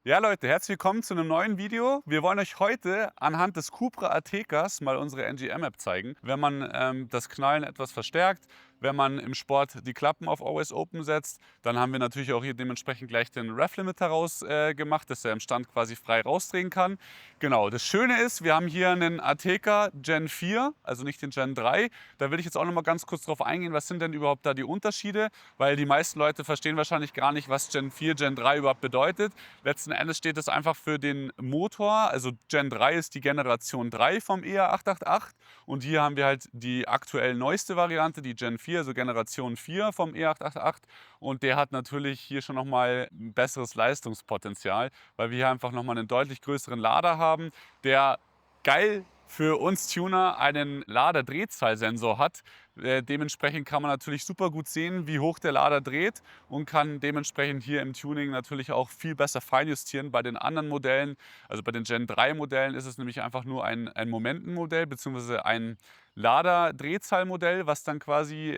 Ja Leute, herzlich willkommen zu einem neuen Video. Wir wollen euch heute anhand des Cupra Atekas mal unsere NGM-App zeigen. Wenn man das Knallen etwas verstärkt, wenn man im Sport die Klappen auf Always Open setzt, dann haben wir natürlich auch hier dementsprechend gleich den Rev-Limiter rausgemacht, dass er im Stand quasi frei rausdrehen kann. Genau, das Schöne ist, wir haben hier einen Ateka Gen 4, also nicht den Gen 3. Da will ich jetzt auch noch mal ganz kurz drauf eingehen, was sind denn überhaupt da die Unterschiede? Weil die meisten Leute verstehen wahrscheinlich gar nicht, was Gen 4, Gen 3 überhaupt bedeutet. Letzten Endes steht es einfach für den Motor. Also Gen 3 ist die Generation 3 vom EA888 und hier haben wir halt die aktuell neueste Variante, die Gen 4, also Generation 4 vom E888 und der hat natürlich hier schon nochmal ein besseres Leistungspotenzial, weil wir hier einfach nochmal einen deutlich größeren Lader haben, der geil für uns Tuner einen Laderdrehzahlsensor hat. Dementsprechend kann man natürlich super gut sehen, wie hoch der Lader dreht und kann dementsprechend hier im Tuning natürlich auch viel besser feinjustieren. Bei den anderen Modellen, also bei den Gen 3 Modellen, ist es nämlich einfach nur ein Momentenmodell bzw. ein Laderdrehzahlmodell, was dann quasi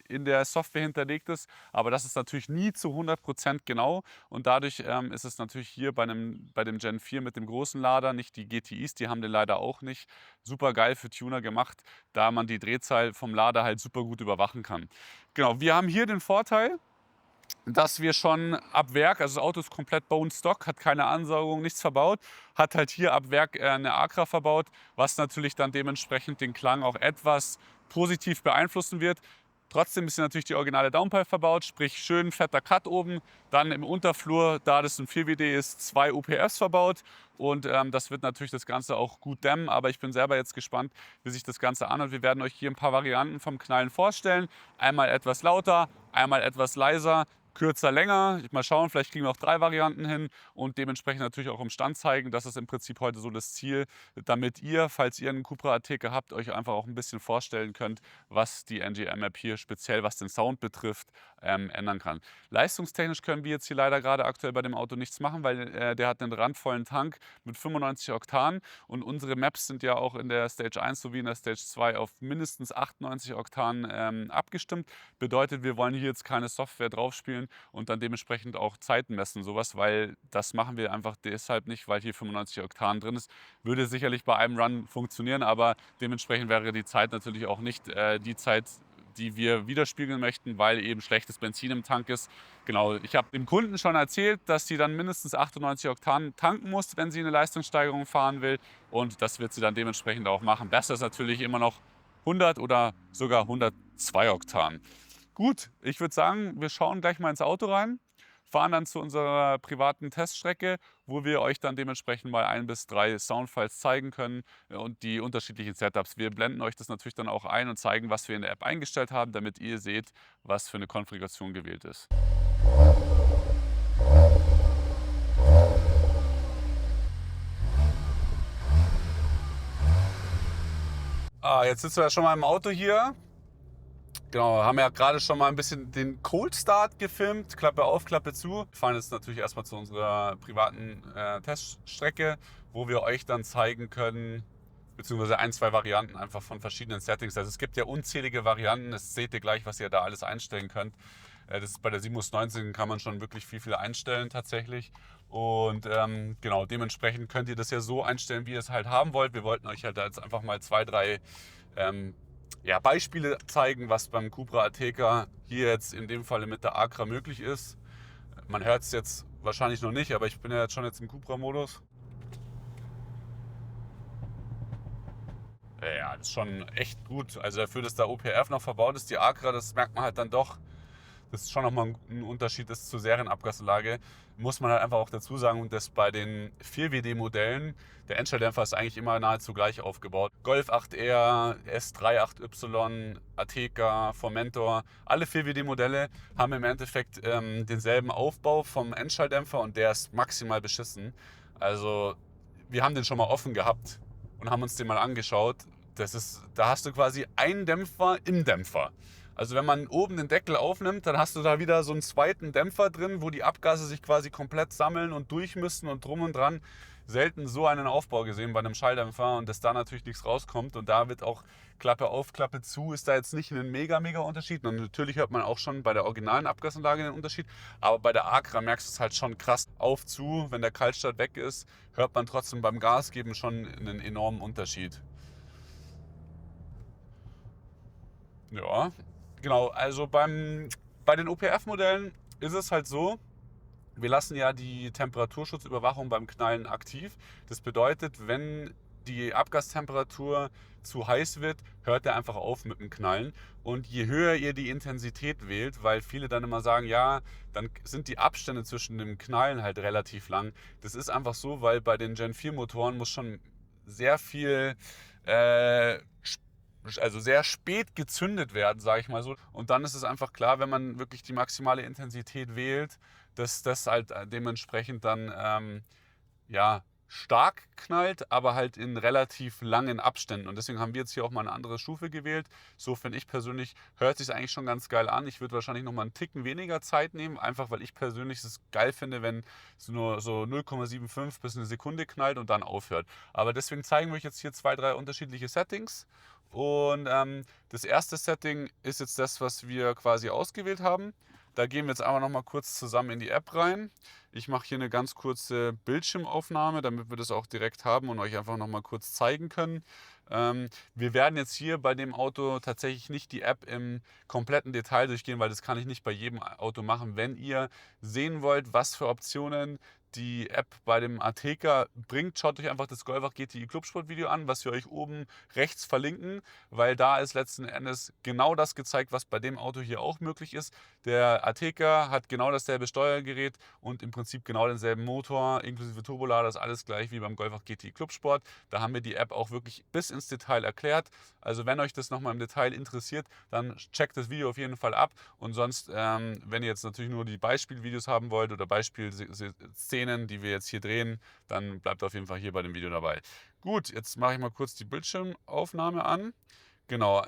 in der Software hinterlegt ist. Aber das ist natürlich nie zu 100% genau und dadurch ist es natürlich hier bei dem Gen 4 mit dem großen Lader, nicht die GTIs, die haben den leider auch nicht, super geil für Tuner gemacht, da man die Drehzahl vom Lader halt super gut überwachen kann. Genau, wir haben hier den Vorteil, dass wir schon ab Werk, also das Auto ist komplett Bone Stock, hat keine Ansaugung, nichts verbaut, hat halt hier ab Werk eine Akra verbaut, was natürlich dann dementsprechend den Klang auch etwas positiv beeinflussen wird. Trotzdem ist hier natürlich die originale Downpipe verbaut, sprich schön fetter Cut oben. Dann im Unterflur, da das ein 4WD ist, 2 UPFs verbaut. Und das wird natürlich das Ganze auch gut dämmen. Aber ich bin selber jetzt gespannt, wie sich das Ganze anhört. Wir werden euch hier ein paar Varianten vom Knallen vorstellen. Einmal etwas lauter, einmal etwas leiser, kürzer, länger. Mal schauen, vielleicht kriegen wir auch 3 Varianten hin und dementsprechend natürlich auch im Stand zeigen. Das ist im Prinzip heute so das Ziel, damit ihr, falls ihr einen Cupra Ateca habt, euch einfach auch ein bisschen vorstellen könnt, was die NGM-App hier speziell, was den Sound betrifft, ändern kann. Leistungstechnisch können wir jetzt hier leider gerade aktuell bei dem Auto nichts machen, weil der hat einen randvollen Tank mit 95 Oktan und unsere Maps sind ja auch in der Stage 1 sowie in der Stage 2 auf mindestens 98 Oktan abgestimmt. Bedeutet, wir wollen hier jetzt keine Software draufspielen und dann dementsprechend auch Zeiten messen, sowas, weil das machen wir einfach deshalb nicht, weil hier 95 Oktan drin ist. Würde sicherlich bei einem Run funktionieren, aber dementsprechend wäre die Zeit natürlich auch nicht die Zeit, die wir widerspiegeln möchten, weil eben schlechtes Benzin im Tank ist. Genau, ich habe dem Kunden schon erzählt, dass sie dann mindestens 98 Oktan tanken muss, wenn sie eine Leistungssteigerung fahren will und das wird sie dann dementsprechend auch machen. Besser ist natürlich immer noch 100 oder sogar 102 Oktan. Gut, ich würde sagen, wir schauen gleich mal ins Auto rein, fahren dann zu unserer privaten Teststrecke, wo wir euch dann dementsprechend mal 1 bis 3 Soundfiles zeigen können und die unterschiedlichen Setups. Wir blenden euch das natürlich dann auch ein und zeigen, was wir in der App eingestellt haben, damit ihr seht, was für eine Konfiguration gewählt ist. Jetzt sitzen wir ja schon mal im Auto hier. Genau, haben ja gerade schon mal ein bisschen den Cold Start gefilmt, Klappe auf, Klappe zu. Wir fahren jetzt natürlich erstmal zu unserer privaten Teststrecke, wo wir euch dann zeigen können, beziehungsweise 1, 2 Varianten einfach von verschiedenen Settings. Also es gibt ja unzählige Varianten, das seht ihr gleich, was ihr da alles einstellen könnt. Das ist bei der Simus 19 kann man schon wirklich viel einstellen tatsächlich. Und genau, dementsprechend könnt ihr das ja so einstellen, wie ihr es halt haben wollt. Wir wollten euch halt da jetzt einfach mal 2, 3 ja, Beispiele zeigen, was beim Cupra Ateca hier jetzt in dem Falle mit der Acra möglich ist. Man hört es jetzt wahrscheinlich noch nicht, aber ich bin ja jetzt schon im Cupra-Modus. Ja, das ist schon echt gut. Also dafür, dass da OPF noch verbaut ist, die Acra, das merkt man halt dann doch. Das ist schon nochmal ein Unterschied ist zur Serienabgasanlage. Muss man halt einfach auch dazu sagen, dass bei den 4WD-Modellen der Endstelldämpfer ist eigentlich immer nahezu gleich aufgebaut. Golf 8R, S38Y, Ateca, Formentor, alle 4WD-Modelle haben im Endeffekt denselben Aufbau vom Endschalldämpfer und der ist maximal beschissen. Also wir haben den schon mal offen gehabt und haben uns den mal angeschaut. Da hast du quasi einen Dämpfer im Dämpfer. Also wenn man oben den Deckel aufnimmt, dann hast du da wieder so einen zweiten Dämpfer drin, wo die Abgase sich quasi komplett sammeln und durch müssen und drum und dran. Selten so einen Aufbau gesehen bei einem Schalldämpfer und dass da natürlich nichts rauskommt und da wird auch Klappe auf, Klappe zu, ist da jetzt nicht ein mega Unterschied. Und natürlich hört man auch schon bei der originalen Abgasanlage den Unterschied, aber bei der Acra merkst du es halt schon krass auf zu, wenn der Kaltstart weg ist, hört man trotzdem beim Gasgeben schon einen enormen Unterschied. Ja, genau, also bei den OPF-Modellen ist es halt so, wir lassen ja die Temperaturschutzüberwachung beim Knallen aktiv. Das bedeutet, wenn die Abgastemperatur zu heiß wird, hört er einfach auf mit dem Knallen. Und je höher ihr die Intensität wählt, weil viele dann immer sagen, ja, dann sind die Abstände zwischen dem Knallen halt relativ lang. Das ist einfach so, weil bei den Gen 4 Motoren muss schon sehr viel äh, also sehr spät gezündet werden, sage ich mal so. Und dann ist es einfach klar, wenn man wirklich die maximale Intensität wählt, dass das halt dementsprechend dann ja, stark knallt, aber halt in relativ langen Abständen. Und deswegen haben wir jetzt hier auch mal eine andere Stufe gewählt. So finde ich persönlich, hört sich eigentlich schon ganz geil an. Ich würde wahrscheinlich noch mal einen Ticken weniger Zeit nehmen, einfach weil ich persönlich es geil finde, wenn es nur so 0,75 bis eine Sekunde knallt und dann aufhört. Aber deswegen zeigen wir euch jetzt hier 2, 3 unterschiedliche Settings. Und das erste Setting ist jetzt das, was wir quasi ausgewählt haben. Da gehen wir jetzt einfach noch mal kurz zusammen in die App rein. Ich mache hier eine ganz kurze Bildschirmaufnahme, damit wir das auch direkt haben und euch einfach noch mal kurz zeigen können. Wir werden jetzt hier bei dem Auto tatsächlich nicht die App im kompletten Detail durchgehen, weil das kann ich nicht bei jedem Auto machen. Wenn ihr sehen wollt, was für Optionen die App bei dem Ateca bringt, schaut euch einfach das Golfach GTI Clubsport Video an, was wir euch oben rechts verlinken, weil da ist letzten Endes genau das gezeigt, was bei dem Auto hier auch möglich ist. Der Ateca hat genau dasselbe Steuergerät und im Prinzip genau denselben Motor, inklusive Turbolader, ist alles gleich wie beim Golfach GTI Clubsport. Da haben wir die App auch wirklich bis ins Detail erklärt. Also wenn euch das nochmal im Detail interessiert, dann checkt das Video auf jeden Fall ab. Und sonst, wenn ihr jetzt natürlich nur die Beispielvideos haben wollt oder Beispielszenen, die wir jetzt hier drehen, dann bleibt auf jeden Fall hier bei dem Video dabei. Gut, jetzt mache ich mal kurz die Bildschirmaufnahme an. Genau,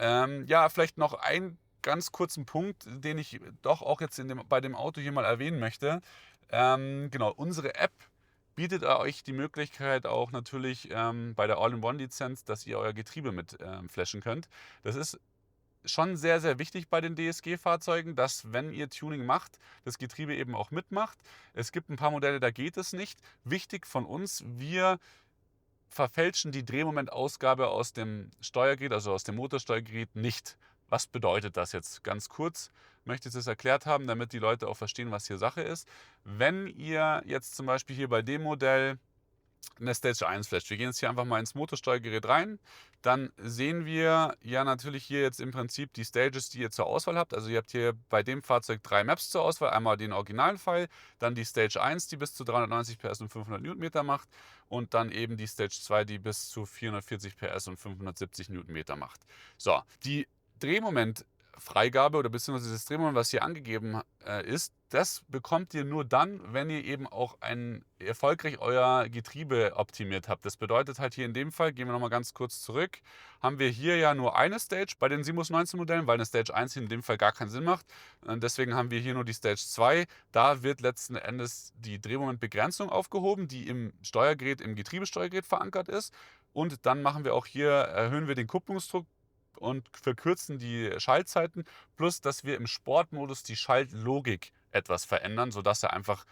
ja, vielleicht noch ein ganz kurzen Punkt, den ich doch auch jetzt bei dem Auto hier mal erwähnen möchte. Genau, unsere App bietet euch die Möglichkeit auch natürlich bei der All-in-One-Lizenz, dass ihr euer Getriebe mit flashen könnt. Das ist schon sehr wichtig bei den DSG-Fahrzeugen, dass, wenn ihr Tuning macht, das Getriebe eben auch mitmacht. Es gibt ein paar Modelle, da geht es nicht. Wichtig von uns, wir verfälschen die Drehmomentausgabe aus dem Steuergerät, also aus dem Motorsteuergerät, nicht. Was bedeutet das jetzt? Ganz kurz möchte ich das erklärt haben, damit die Leute auch verstehen, was hier Sache ist. Wenn ihr jetzt zum Beispiel hier bei dem Modell eine Stage 1 flasht, wir gehen jetzt hier einfach mal ins Motorsteuergerät rein, dann sehen wir ja natürlich hier jetzt im Prinzip die Stages, die ihr zur Auswahl habt. Also ihr habt hier bei dem Fahrzeug 3 Maps zur Auswahl. Einmal den Originalfall, dann die Stage 1, die bis zu 390 PS und 500 Newtonmeter macht und dann eben die Stage 2, die bis zu 440 PS und 570 Newtonmeter macht. So, die Drehmomentfreigabe oder beziehungsweise das Drehmoment, was hier angegeben ist, das bekommt ihr nur dann, wenn ihr eben auch erfolgreich euer Getriebe optimiert habt. Das bedeutet halt hier in dem Fall, gehen wir nochmal ganz kurz zurück, haben wir hier ja nur eine Stage bei den Simus 19 Modellen, weil eine Stage 1 in dem Fall gar keinen Sinn macht. Und deswegen haben wir hier nur die Stage 2. Da wird letzten Endes die Drehmomentbegrenzung aufgehoben, die im Steuergerät, im Getriebesteuergerät verankert ist. Und dann machen wir auch hier, erhöhen wir den Kupplungsdruck und verkürzen die Schaltzeiten, plus dass wir im Sportmodus die Schaltlogik etwas verändern, sodass er einfach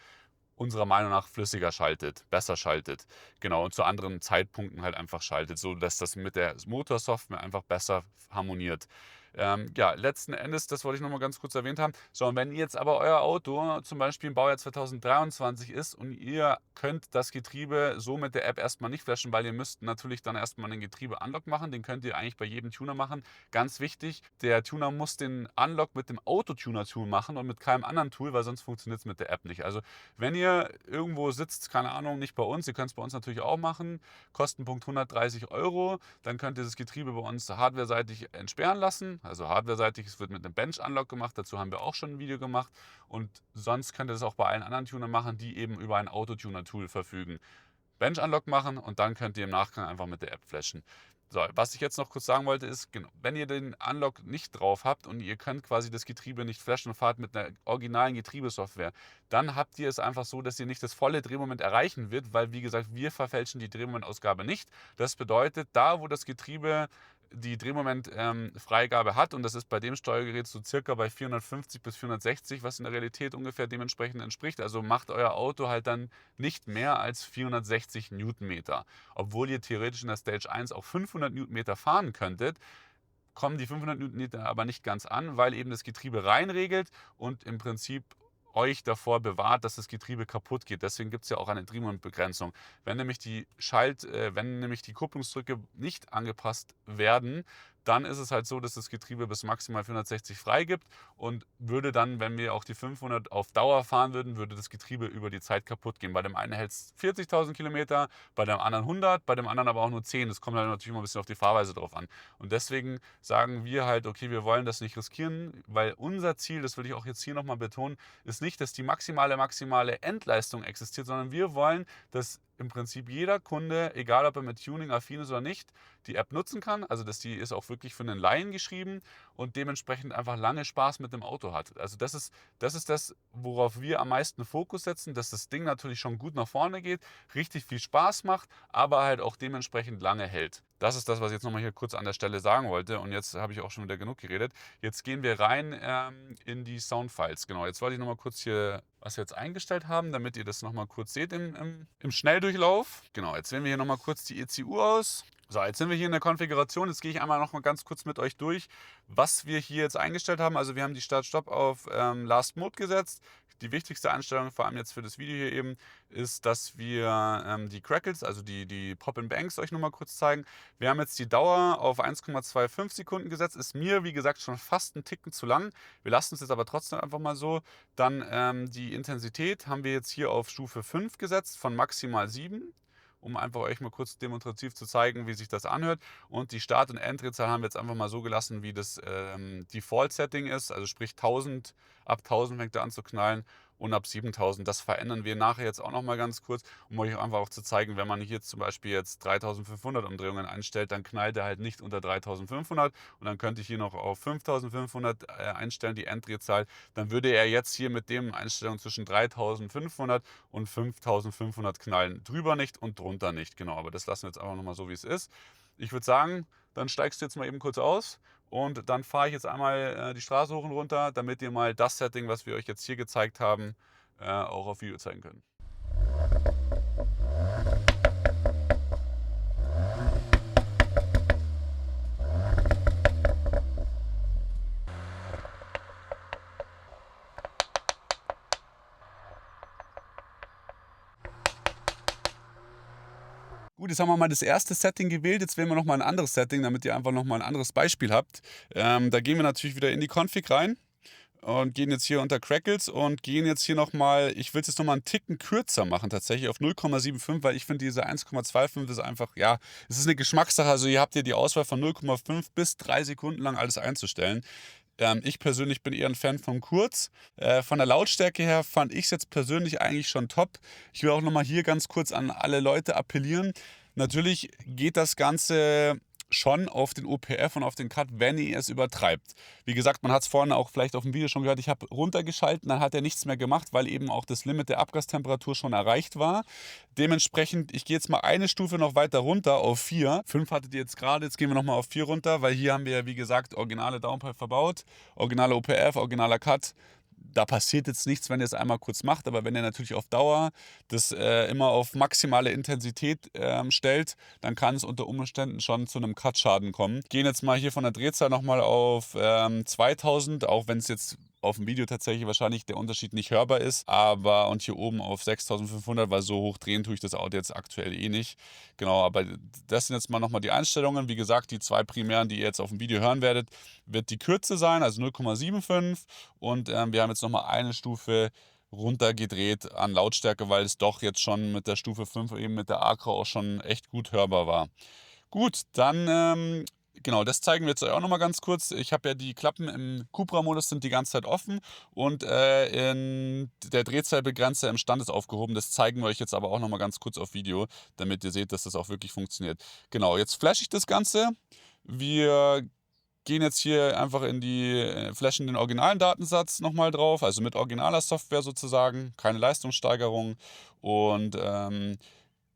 unserer Meinung nach flüssiger schaltet, besser schaltet. Genau, und zu anderen Zeitpunkten halt einfach schaltet, sodass das mit der Motorsoftware einfach besser harmoniert. Ja, letzten Endes, das wollte ich noch mal ganz kurz erwähnt haben. So, und wenn jetzt aber euer Auto zum Beispiel im Baujahr 2023 ist und ihr könnt das Getriebe so mit der App erstmal nicht flashen, weil ihr müsst natürlich dann erstmal den Getriebe-Unlock machen. Den könnt ihr eigentlich bei jedem Tuner machen. Ganz wichtig, der Tuner muss den Unlock mit dem Autotuner-Tool machen und mit keinem anderen Tool, weil sonst funktioniert es mit der App nicht. Also wenn ihr irgendwo sitzt, keine Ahnung, nicht bei uns, ihr könnt es bei uns natürlich auch machen, Kostenpunkt 130 €, dann könnt ihr das Getriebe bei uns hardwareseitig entsperren lassen. Also hardwareseitig, es wird mit einem Bench-Unlock gemacht, dazu haben wir auch schon ein Video gemacht. Und sonst könnt ihr das auch bei allen anderen Tunern machen, die eben über ein Autotuner-Tool verfügen. Bench-Unlock machen und dann könnt ihr im Nachgang einfach mit der App flashen. So, was ich jetzt noch kurz sagen wollte ist, genau, wenn ihr den Unlock nicht drauf habt und ihr könnt quasi das Getriebe nicht flashen und fahrt mit einer originalen Getriebesoftware, dann habt ihr es einfach so, dass ihr nicht das volle Drehmoment erreichen wird, weil wie gesagt, wir verfälschen die Drehmomentausgabe nicht. Das bedeutet, da wo das Getriebe die Drehmoment-Freigabe hat, und das ist bei dem Steuergerät so circa bei 450 bis 460, was in der Realität ungefähr dementsprechend entspricht. Also macht euer Auto halt dann nicht mehr als 460 Newtonmeter. Obwohl ihr theoretisch in der Stage 1 auch 500 Newtonmeter fahren könntet, kommen die 500 Newtonmeter aber nicht ganz an, weil eben das Getriebe reinregelt und im Prinzip euch davor bewahrt, dass das Getriebe kaputt geht. Deswegen gibt es ja auch eine Drehmomentbegrenzung. Wenn nämlich die Kupplungsdrücke nicht angepasst werden, dann ist es halt so, dass das Getriebe bis maximal 460 freigibt und würde dann, wenn wir auch die 500 auf Dauer fahren würden, würde das Getriebe über die Zeit kaputt gehen. Bei dem einen hält es 40.000 Kilometer, bei dem anderen 100, bei dem anderen aber auch nur 10. Das kommt dann natürlich immer ein bisschen auf die Fahrweise drauf an. Und deswegen sagen wir halt, okay, wir wollen das nicht riskieren, weil unser Ziel, das will ich auch jetzt hier nochmal betonen, ist nicht, dass die maximale Endleistung existiert, sondern wir wollen, dass im Prinzip jeder Kunde, egal ob er mit Tuning affin ist oder nicht, die App nutzen kann. Also dass die ist auch wirklich für einen Laien geschrieben und dementsprechend einfach lange Spaß mit dem Auto hat. Also das ist das, worauf wir am meisten Fokus setzen, dass das Ding natürlich schon gut nach vorne geht, richtig viel Spaß macht, aber halt auch dementsprechend lange hält. Das ist das, was ich jetzt nochmal hier kurz an der Stelle sagen wollte. Und jetzt habe ich auch schon wieder genug geredet. Jetzt gehen wir rein in die Soundfiles. Genau, jetzt wollte ich nochmal kurz hier was wir jetzt eingestellt haben, damit ihr das nochmal kurz seht im Schnelldurchlauf. Genau, jetzt wählen wir hier nochmal kurz die ECU aus. So, jetzt sind wir hier in der Konfiguration. Jetzt gehe ich einmal noch mal ganz kurz mit euch durch, was wir hier jetzt eingestellt haben. Also wir haben die Start-Stop auf Last Mode gesetzt. Die wichtigste Einstellung, vor allem jetzt für das Video hier eben, ist, dass wir die Crackles, also die Pop-and-Banks, euch nochmal kurz zeigen. Wir haben jetzt die Dauer auf 1,25 Sekunden gesetzt. Ist mir, wie gesagt, schon fast einen Ticken zu lang. Wir lassen es jetzt aber trotzdem einfach mal so. Dann die Intensität haben wir jetzt hier auf Stufe 5 gesetzt, von maximal 7. Um einfach euch mal kurz demonstrativ zu zeigen, wie sich das anhört. Und die Start- und Enddrehzahl haben wir jetzt einfach mal so gelassen, wie das Default-Setting ist. Also sprich 1000, ab 1000 fängt er an zu knallen und ab 7000. Das verändern wir nachher jetzt auch noch mal ganz kurz, um euch einfach auch zu zeigen, wenn man hier zum Beispiel jetzt 3500 Umdrehungen einstellt, dann knallt er halt nicht unter 3500 und dann könnte ich hier noch auf 5500 einstellen, die Enddrehzahl. Dann würde er jetzt hier mit den Einstellungen zwischen 3500 und 5500 knallen. Drüber nicht und drunter nicht, genau. Aber das lassen wir jetzt einfach noch mal so, wie es ist. Ich würde sagen, dann steigst du jetzt mal eben kurz aus und dann fahre ich jetzt einmal die Straße hoch und runter, damit ihr mal das Setting, was wir euch jetzt hier gezeigt haben, auch auf Video zeigen können. Gut, jetzt haben wir mal das erste Setting gewählt. Jetzt wählen wir nochmal ein anderes Setting, damit ihr einfach nochmal ein anderes Beispiel habt. Da gehen wir natürlich wieder in die Config rein und gehen jetzt hier unter Crackles und gehen jetzt hier nochmal, ich will es jetzt nochmal einen Ticken kürzer machen, tatsächlich auf 0,75, weil ich finde diese 1,25 ist einfach, ja, es ist eine Geschmackssache. Also ihr habt hier die Auswahl von 0,5 bis 3 Sekunden lang alles einzustellen. Ich persönlich bin eher ein Fan von kurz. Von der Lautstärke her fand ich es jetzt persönlich eigentlich schon top. Ich will auch nochmal hier ganz kurz an alle Leute appellieren. Natürlich geht das Ganze schon auf den OPF und auf den Cut, wenn ihr es übertreibt. Wie gesagt, man hat es vorhin auch vielleicht auf dem Video schon gehört, ich habe runtergeschalten, dann hat er nichts mehr gemacht, weil eben auch das Limit der Abgastemperatur schon erreicht war. Dementsprechend, ich gehe jetzt mal eine Stufe noch weiter runter auf 4. 5 hattet ihr jetzt gerade, jetzt gehen wir nochmal auf 4 runter, weil hier haben wir, wie gesagt, originale Downpipe verbaut, originale OPF, originaler Cut. Da passiert jetzt nichts, wenn ihr es einmal kurz macht, aber wenn ihr natürlich auf Dauer das immer auf maximale Intensität stellt, dann kann es unter Umständen schon zu einem Cut-Schaden kommen. Gehen jetzt mal hier von der Drehzahl nochmal auf 2000, auch wenn es jetzt auf dem Video tatsächlich wahrscheinlich der Unterschied nicht hörbar ist, aber und hier oben auf 6500, weil so hoch drehen tue ich das Auto jetzt aktuell eh nicht. Genau, aber das sind jetzt mal nochmal die Einstellungen. Wie gesagt, die zwei primären, die ihr jetzt auf dem Video hören werdet, wird die Kürze sein, also 0,75 und wir haben jetzt nochmal eine Stufe runtergedreht an Lautstärke, weil es doch jetzt schon mit der Stufe 5 eben mit der Acro auch schon echt gut hörbar war. Gut, dann Genau, das zeigen wir jetzt euch auch noch mal ganz kurz. Ich habe ja die Klappen im Cupra-Modus sind die ganze Zeit offen und, in der Drehzahlbegrenzer im Stand ist aufgehoben. Das zeigen wir euch jetzt aber auch noch mal ganz kurz auf Video, damit ihr seht, dass das auch wirklich funktioniert. Genau, jetzt flashe ich das Ganze. Wir gehen jetzt hier einfach in die flashen den originalen Datensatz noch mal drauf, also mit originaler Software sozusagen, keine Leistungssteigerung und,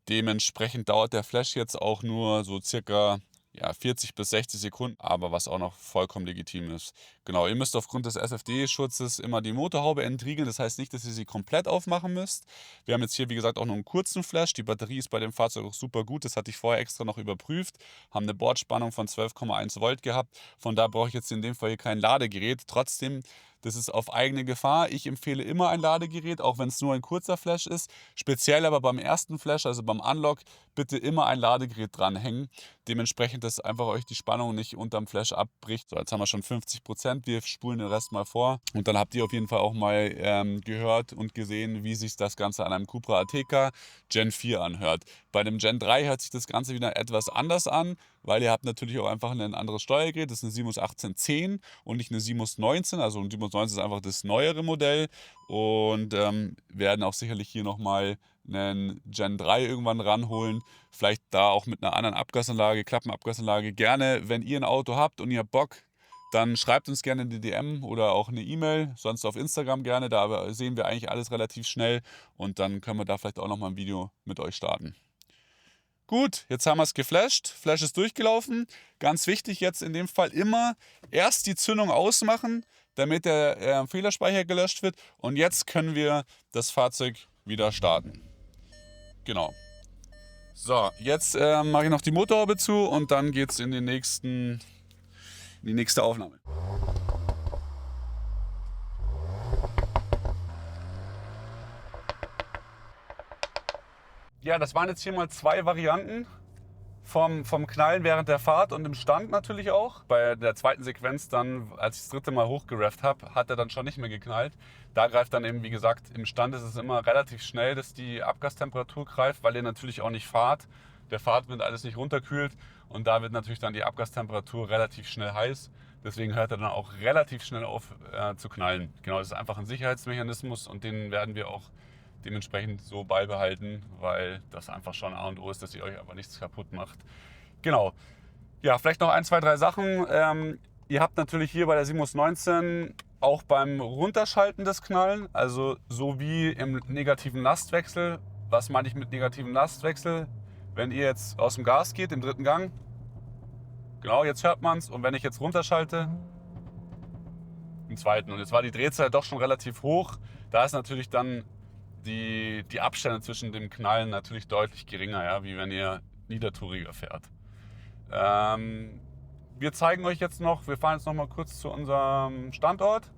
dementsprechend dauert der Flash jetzt auch nur so circa, ja, 40 bis 60 Sekunden, aber was auch noch vollkommen legitim ist. Genau, ihr müsst aufgrund des SFD-Schutzes immer die Motorhaube entriegeln. Das heißt nicht, dass ihr sie komplett aufmachen müsst. Wir haben jetzt hier, wie gesagt, auch noch einen kurzen Flash. Die Batterie ist bei dem Fahrzeug auch super gut. Das hatte ich vorher extra noch überprüft. Haben eine Bordspannung von 12,1 Volt gehabt. Von da brauche ich jetzt in dem Fall hier kein Ladegerät. Trotzdem, das ist auf eigene Gefahr. Ich empfehle immer ein Ladegerät, auch wenn es nur ein kurzer Flash ist. Speziell aber beim ersten Flash, also beim Unlock, bitte immer ein Ladegerät dranhängen. Dementsprechend, dass einfach euch die Spannung nicht unterm Flash abbricht. So, jetzt haben wir schon 50%. Wir spulen den Rest mal vor. Und dann habt ihr auf jeden Fall auch mal gehört und gesehen, wie sich das Ganze an einem Cupra Ateca Gen 4 anhört. Bei dem Gen 3 hört sich das Ganze wieder etwas anders an, weil ihr habt natürlich auch einfach ein anderes Steuergerät. Das ist eine Simus 1810 und nicht eine Simus 19. Also ein Simus 19 ist einfach das neuere Modell. Und werden auch sicherlich hier nochmal einen Gen 3 irgendwann ranholen. Vielleicht da auch mit einer anderen Abgasanlage, Klappenabgasanlage. Gerne, wenn ihr ein Auto habt und ihr habt Bock, dann schreibt uns gerne eine DM oder auch eine E-Mail, sonst auf Instagram gerne. Da sehen wir eigentlich alles relativ schnell und dann können wir da vielleicht auch nochmal ein Video mit euch starten. Gut, jetzt haben wir es geflasht. Flash ist durchgelaufen. Ganz wichtig jetzt in dem Fall immer erst die Zündung ausmachen, damit der Fehlerspeicher gelöscht wird. Und jetzt können wir das Fahrzeug wieder starten. Genau. So, jetzt mache ich noch die Motorhaube zu und dann geht es in die nächste Aufnahme. Ja, das waren jetzt hier mal 2 Varianten vom Knallen während der Fahrt und im Stand natürlich auch. Bei der zweiten Sequenz dann, als ich das 3. Mal hochgerefft habe, hat er dann schon nicht mehr geknallt. Da greift dann eben, wie gesagt, im Stand ist es immer relativ schnell, dass die Abgastemperatur greift, weil ihr natürlich auch nicht fahrt. Der Fahrtwind alles nicht runterkühlt und da wird natürlich dann die Abgastemperatur relativ schnell heiß. Deswegen hört er dann auch relativ schnell auf zu knallen. Genau, das ist einfach ein Sicherheitsmechanismus und den werden wir auch dementsprechend so beibehalten, weil das einfach schon A und O ist, dass ihr euch aber nichts kaputt macht. Genau. Ja, vielleicht noch 1, 2, 3 Sachen. Ihr habt natürlich hier bei der Simus 19 auch beim Runterschalten des Knallen, also so wie im negativen Lastwechsel. Was meine ich mit negativem Lastwechsel? Wenn ihr jetzt aus dem Gas geht, im 3. Gang, genau, jetzt hört man es. Und wenn ich jetzt runterschalte, im 2. Und jetzt war die Drehzahl doch schon relativ hoch. Da ist natürlich dann die Abstände zwischen dem Knallen natürlich deutlich geringer, ja, wie wenn ihr niedertouriger fährt. Wir zeigen euch jetzt noch, wir fahren jetzt noch mal kurz zu unserem Standort,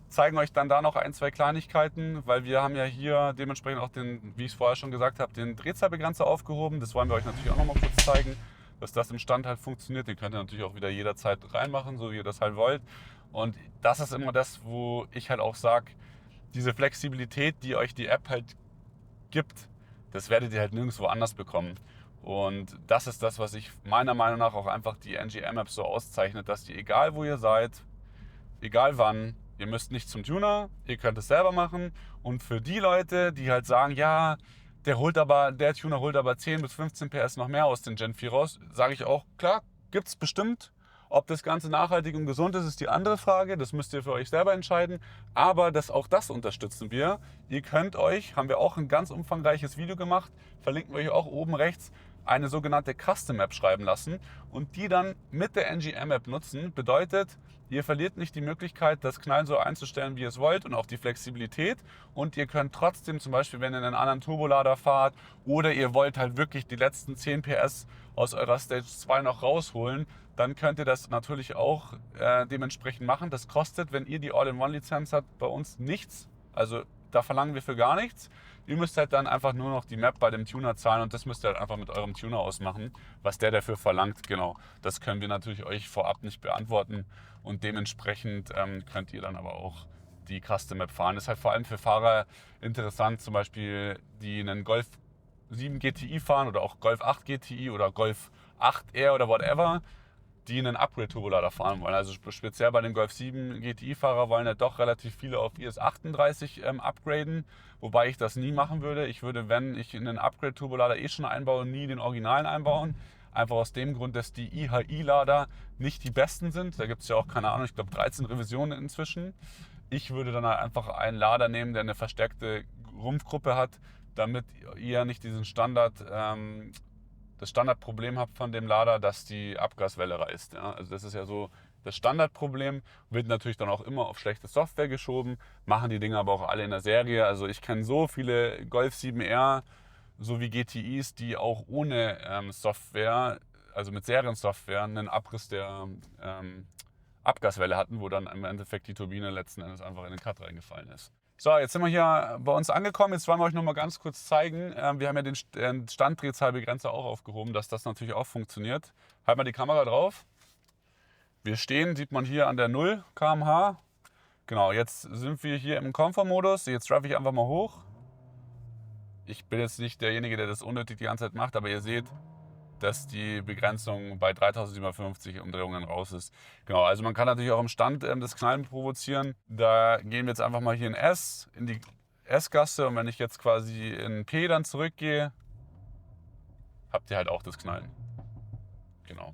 zeigen euch dann da noch 1, 2 Kleinigkeiten, weil wir haben ja hier dementsprechend auch den, wie ich es vorher schon gesagt habe, den Drehzahlbegrenzer aufgehoben. Das wollen wir euch natürlich auch noch mal kurz zeigen, dass das im Stand halt funktioniert. Den könnt ihr natürlich auch wieder jederzeit reinmachen, so wie ihr das halt wollt. Und das ist immer das, wo ich halt auch sage, diese Flexibilität, die euch die App halt gibt, das werdet ihr halt nirgendwo anders bekommen. Und das ist das, was ich meiner Meinung nach auch einfach die NGM-App so auszeichnet, dass die, egal wo ihr seid, egal wann, ihr müsst nicht zum Tuner, ihr könnt es selber machen. Und für die Leute, die halt sagen, ja, der Tuner holt aber 10 bis 15 PS noch mehr aus den Gen 4 raus, sage ich auch, klar, gibt es bestimmt. Ob das Ganze nachhaltig und gesund ist, ist die andere Frage. Das müsst ihr für euch selber entscheiden. Aber auch das unterstützen wir. Ihr könnt euch, haben wir auch ein ganz umfangreiches Video gemacht, verlinken wir euch auch oben rechts, eine sogenannte Custom App schreiben lassen und die dann mit der NGM App nutzen. Bedeutet, ihr verliert nicht die Möglichkeit, das Knallen so einzustellen, wie ihr es wollt und auch die Flexibilität. Und ihr könnt trotzdem zum Beispiel, wenn ihr einen anderen Turbolader fahrt oder ihr wollt halt wirklich die letzten 10 PS aus eurer Stage 2 noch rausholen, dann könnt ihr das natürlich auch dementsprechend machen. Das kostet, wenn ihr die All-in-One-Lizenz habt, bei uns nichts. Also da verlangen wir für gar nichts. Ihr müsst halt dann einfach nur noch die Map bei dem Tuner zahlen und das müsst ihr halt einfach mit eurem Tuner ausmachen, was der dafür verlangt. Genau, das können wir natürlich euch vorab nicht beantworten und dementsprechend könnt ihr dann aber auch die Custom Map fahren. Das ist halt vor allem für Fahrer interessant, zum Beispiel die einen Golf 7 GTI fahren oder auch Golf 8 GTI oder Golf 8R oder whatever. die einen Upgrade-Turbolader fahren wollen. Also speziell bei den Golf 7 GTI-Fahrer wollen ja doch relativ viele auf IS38 upgraden, wobei ich das nie machen würde. Ich würde, wenn ich einen Upgrade-Turbolader schon einbaue, nie den Originalen einbauen. Einfach aus dem Grund, dass die IHI-Lader nicht die besten sind. Da gibt es ja auch, keine Ahnung, ich glaube 13 Revisionen inzwischen. Ich würde dann halt einfach einen Lader nehmen, der eine verstärkte Rumpfgruppe hat, damit ihr nicht diesen das Standardproblem habt von dem Lader, dass die Abgaswelle reißt. Ja? Also das ist ja so das Standardproblem, wird natürlich dann auch immer auf schlechte Software geschoben, machen die Dinge aber auch alle in der Serie. Also ich kenne so viele Golf 7R sowie GTIs, die auch ohne Software, also mit Seriensoftware, einen Abriss der Abgaswelle hatten, wo dann im Endeffekt die Turbine letzten Endes einfach in den Cut reingefallen ist. So, jetzt sind wir hier bei uns angekommen. Jetzt wollen wir euch noch mal ganz kurz zeigen. Wir haben ja den Standdrehzahlbegrenzer auch aufgehoben, dass das natürlich auch funktioniert. Halt mal die Kamera drauf. Wir stehen, sieht man hier an der 0 km/h. Genau, jetzt sind wir hier im Komfortmodus. Jetzt drive ich einfach mal hoch. Ich bin jetzt nicht derjenige, der das unnötig die ganze Zeit macht, aber ihr seht, dass die Begrenzung bei 3750 Umdrehungen raus ist. Genau, also man kann natürlich auch im Stand das Knallen provozieren. Da gehen wir jetzt einfach mal hier in die S-Gasse, und wenn ich jetzt quasi in P dann zurückgehe, habt ihr halt auch das Knallen. Genau.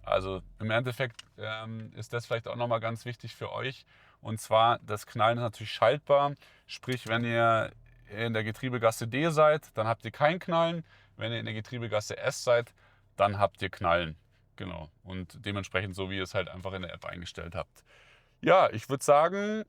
Also im Endeffekt ist das vielleicht auch nochmal ganz wichtig für euch. Und zwar, das Knallen ist natürlich schaltbar. Sprich, wenn ihr in der Getriebegasse D seid, dann habt ihr kein Knallen. Wenn ihr in der Getriebegasse S seid, dann habt ihr Knallen. Genau. Und dementsprechend so, wie ihr es halt einfach in der App eingestellt habt. Ja, ich würde sagen,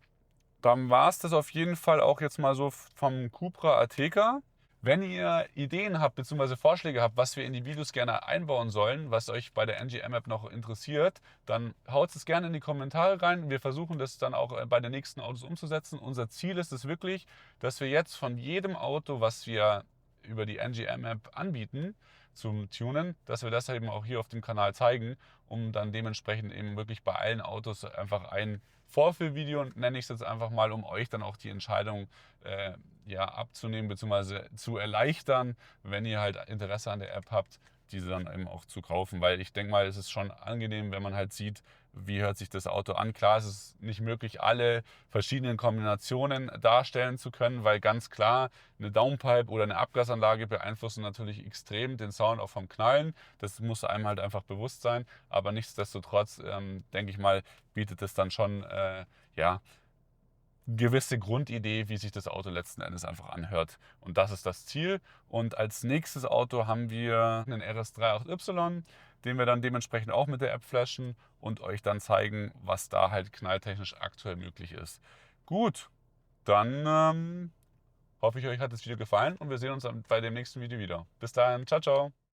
dann war es das auf jeden Fall auch jetzt mal so vom Cupra Ateca. Wenn ihr Ideen habt bzw. Vorschläge habt, was wir in die Videos gerne einbauen sollen, was euch bei der NGM-App noch interessiert, dann haut es gerne in die Kommentare rein. Wir versuchen das dann auch bei den nächsten Autos umzusetzen. Unser Ziel ist es wirklich, dass wir jetzt von jedem Auto, was wir über die NGM-App anbieten zum Tunen, dass wir das eben auch hier auf dem Kanal zeigen, um dann dementsprechend eben wirklich bei allen Autos einfach ein Vorführvideo, nenne ich es jetzt einfach mal, um euch dann auch die Entscheidung abzunehmen bzw. zu erleichtern, wenn ihr halt Interesse an der App habt, diese dann eben auch zu kaufen. Weil ich denke mal, es ist schon angenehm, wenn man halt sieht, wie hört sich das Auto an. Klar, es ist nicht möglich, alle verschiedenen Kombinationen darstellen zu können, weil ganz klar eine Downpipe oder eine Abgasanlage beeinflussen natürlich extrem den Sound auch vom Knallen. Das muss einem halt einfach bewusst sein. Aber nichtsdestotrotz, denke ich mal, bietet es dann schon gewisse Grundidee, wie sich das Auto letzten Endes einfach anhört. Und das ist das Ziel. Und als nächstes Auto haben wir einen RS38Y, den wir dann dementsprechend auch mit der App flashen und euch dann zeigen, was da halt knalltechnisch aktuell möglich ist. Gut, dann hoffe ich, euch hat das Video gefallen und wir sehen uns bei dem nächsten Video wieder. Bis dahin, ciao, ciao!